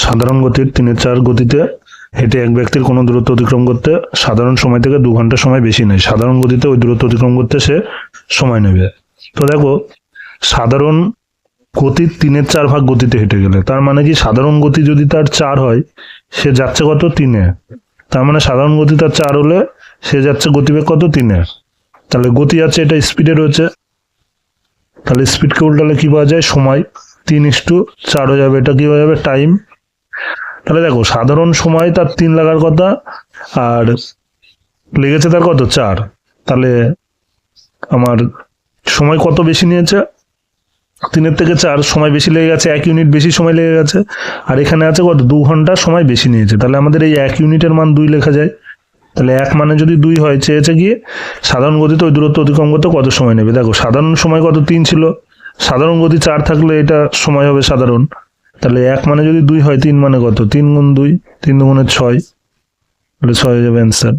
সাধারণ গতির 3/4 গতিতে হেঁটে এক ব্যক্তির কোনো দূরত্ব অতিক্রম করতে সাধারণ সময় থেকে 2 ঘন্টা সময় বেশি নেয়। সাধারণ গতিতে ওই দূরত্ব অতিক্রম করতে সে সময় নেবে। তো দেখো, সাধারণ গতির 3/4 ভাগ গতিতে হেঁটে গেলে, তার মানে কি সাধারণ গতি যদি তার 4 হয়, সে যাচ্ছে কত 3-এ। তার মানে সাধারণ গতি তার 4 হলে সে যাচ্ছে গতিবেগ কত 3-এ। তাহলে গতি আছে, এটা স্পিডে রয়েছে, তাহলে স্পিডকে উল্টালে কি পাওয়া যায়, সময়। 3:4 হয়ে যাবে, এটা কি হয়ে যাবে, টাইম। তাহলে দেখো, সাধারণ সময় তার 3 লাগার কথা, আর লেগেছে তার কত 4। তাহলে আমার সময় কত বেশি নিয়েছে, 3-এর থেকে 4 সময় বেশি লেগে গেছে, 1 ইউনিট বেশি সময় লেগে গেছে। আর এখানে আছে কত, 2 ঘন্টা সময় বেশি নিয়েছে। তাহলে আমাদের এই 1 ইউনিটের মান 2 লেখা যায়। তাহলে 1 মানে যদি 2 হয়, চেয়েছে গিয়ে সাধারণ গতিতে ওই দূরত্ব অতিক্রম করতে কত সময় নেবে। দেখো, সাধারণ সময় কত 3 ছিল, সাধারণ গতি 4 থাকলে এটা সময় হবে সাধারণ। তাহলে 1 মানে যদি 2 হয়, 3 মানে কত, 3 গুণ 2, 3 দুগুণে 6, তাহলে 6 হয়ে যাবে অ্যান্সার।